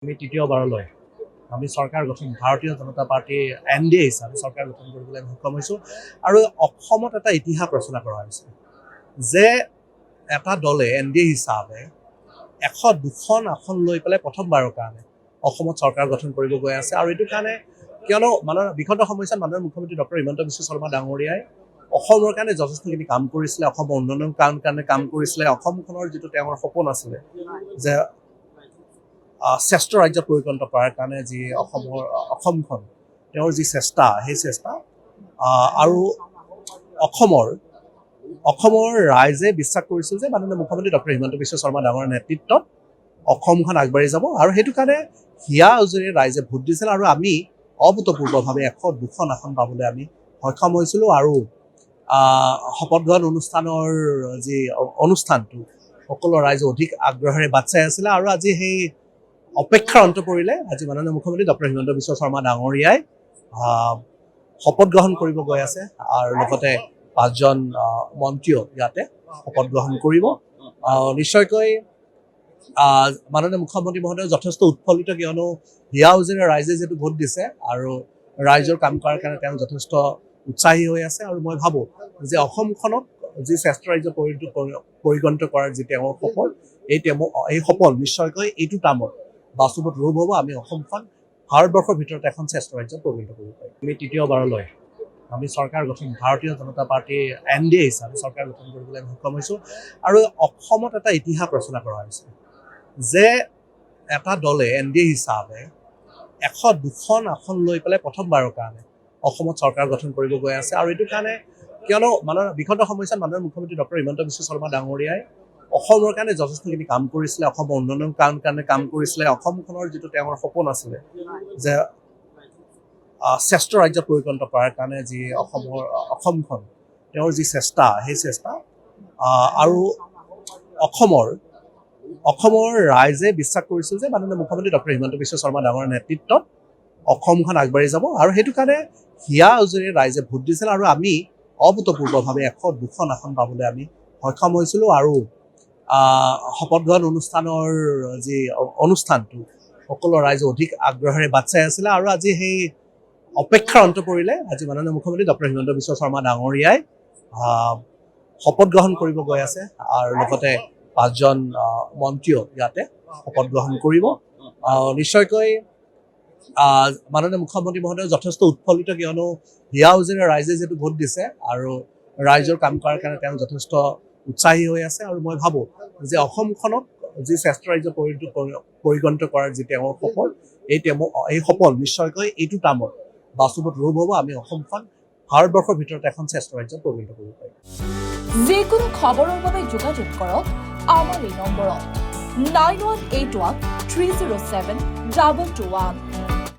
আমি তৃতীয়বাৰলৈ আমি চৰকাৰ গঠন ভাৰতীয় জনতা পাৰ্টি NDA হিচাপে চৰকাৰ গঠন কৰিবলৈ সক্ষম হৈছোঁ আৰু অসমত এটা ইতিহাস ৰচনা কৰা হৈছে যে এটা দলে NDA হিচাপে 100-2খন আসন লৈ পেলাই প্ৰথমবাৰৰ কাৰণে অসমত চৰকাৰ গঠন কৰিব গৈ আছে আৰু এইটো কাৰণে কিয়নো বিগত সময়ছোৱাত মাননীয় মুখ্যমন্ত্ৰী ডক্টৰ হিমন্ত বিশ্ব শৰ্মা ডাঙৰীয়াই অসমৰ কাৰণে যথেষ্টখিনি কাম কৰিছিলে, অসমৰ উন্নয়নৰ কাৰণে কাম কৰিছিলে, অসমখনৰ যিটো তেওঁৰ সপোন আছিলে যে শ্ৰেষ্ঠ ৰাজ্যত পৰিগণিত কৰাৰ কাৰণে যি অসমখন তেওঁৰ যি চেষ্টা সেই চেষ্টা আৰু অসমৰ ৰাইজে বিশ্বাস কৰিছিল যে মাননীয় মুখ্যমন্ত্ৰী ডক্টৰ হিমন্ত বিশ্ব শৰ্মা ডাঙৰীয়াৰ নেতৃত্বত অসমখন আগবাঢ়ি যাব আৰু সেইটো কাৰণে হিয়া উজৰিৰে ৰাইজে ভোট দিছিল আৰু আমি অভূতপূৰ্বভাৱে 102খন আসন পাবলৈ আমি সক্ষম হৈছিলোঁ আৰু শপত গ্ৰহণ অনুষ্ঠানৰ যি অনুষ্ঠানটো সকলো ৰাইজে অধিক আগ্ৰহেৰে বাট চাই আছিলে আৰু আজি সেই অপেক্ষাৰ অন্ত পৰিলে। আজি মাননীয় মুখ্যমন্ত্ৰী ডক্টৰ হিমন্ত বিশ্ব শৰ্মা ডাঙৰীয়াই শপত গ্ৰহণ কৰিব গৈ আছে আৰু লগতে 5জন মন্ত্ৰীও ইয়াতে শপত গ্ৰহণ কৰিব। নিশ্চয়কৈ মাননীয় মুখ্যমন্ত্ৰী মহোদয় যথেষ্ট উৎফুল্লিত কিয়নো হিয়া উজৰিৰে ৰাইজে যিহেতু ভোট দিছে আৰু ৰাইজৰ কাম কৰাৰ কাৰণে তেওঁ যথেষ্ট উৎসাহী হৈ আছে আৰু মই ভাবোঁ যে অসমখনক যি শ্ৰেষ্ঠ ৰাজ্য পৰিগণিত কৰাৰ যি তেওঁৰ সপোন এই সপোন নিশ্চয়কৈ এইটো টাৰ্মত বাস্তৱত ৰূপ হ'ব। আমি অসমখন ভাৰতবৰ্ষৰ ভিতৰত এখন শ্ৰেষ্ঠ ৰাজ্যত পৰিণত কৰিব পাৰিম। আমি তৃতীয়বাৰলৈ আমি চৰকাৰ গঠন ভাৰতীয় জনতা পাৰ্টি NDA হিচাপে চৰকাৰ গঠন কৰিবলৈ সক্ষম হৈছোঁ আৰু অসমত এটা ইতিহাস ৰচনা কৰা হৈছে যে এটা দলে NDA হিচাপে 102খন আসন লৈ পেলাই প্ৰথমবাৰৰ কাৰণে অসমত চৰকাৰ গঠন কৰিব গৈ আছে আৰু এইটো কাৰণে কিয়নো বিগত সময়ছোৱাত মাননীয় মুখ্যমন্ত্ৰী ডক্টৰ হিমন্ত বিশ্ব শৰ্মা ডাঙৰীয়াই অসমৰ কাৰণে যথেষ্টখিনি কাম কৰিছিলে, অসমৰ উন্নয়নৰ কাৰণে কাম কৰিছিলে, অসমখনৰ যিটো তেওঁৰ সপোন আছিলে যে শ্ৰেষ্ঠ ৰাজ্যত পৰিগণিত কৰাৰ কাৰণে যি অসমখন তেওঁৰ যি চেষ্টা সেই চেষ্টা আৰু অসমৰ ৰাইজে বিশ্বাস কৰিছিল যে মাননীয় মুখ্যমন্ত্ৰী ডক্টৰ হিমন্ত বিশ্ব শৰ্মা ডাঙৰীয়াৰ নেতৃত্বত অসমখন আগবাঢ়ি যাব আৰু সেইটো কাৰণে হিয়া উজৰিৰে ৰাইজে ভোট দিছিল আৰু আমি অভূতপূৰ্বভাৱে 102খন আসন পাবলৈ আমি সক্ষম হৈছিলোঁ আৰু শপত গ্ৰহণ অনুষ্ঠানৰ যি অনুষ্ঠানটো সকলো ৰাইজে অধিক আগ্ৰহেৰে বাট চাই আছিলে আৰু আজি সেই অপেক্ষাৰ অন্ত পৰিলে। আজি মাননীয় মুখ্যমন্ত্ৰী ডক্টৰ হিমন্ত বিশ্ব শৰ্মা ডাঙৰীয়াই শপত গ্ৰহণ কৰিব গৈ আছে আৰু লগতে 5জন মন্ত্ৰীও ইয়াতে শপত গ্ৰহণ কৰিব। নিশ্চয়কৈ মাননীয় মুখ্যমন্ত্ৰী মহোদয় যথেষ্ট উৎফুল্লিত কিয়নো হিয়া উজৰিৰে ৰাইজে যিহেতু ভোট দিছে আৰু ৰাইজৰ কাম কৰাৰ কাৰণে তেওঁ যথেষ্ট উৎসাহী হৈ আছে আৰু মই ভাবোঁ যে অসমখনক যি শ্ৰেষ্ঠ ৰাজ্য পৰিগণিত কৰাৰ যি তেওঁৰ সপোন এই সপোন নিশ্চয়কৈ এইটো টাৰ্মত বাস্তৱত ৰূপ হ'ব। আমি অসমখন ভাৰতবৰ্ষৰ ভিতৰত এখন শ্ৰেষ্ঠ ৰাজ্যত পৰিণত কৰিব পাৰিম। যিকোনো খবৰৰ বাবে যোগাযোগ কৰক আমাৰ এই নম্বৰত 9181 307 2221।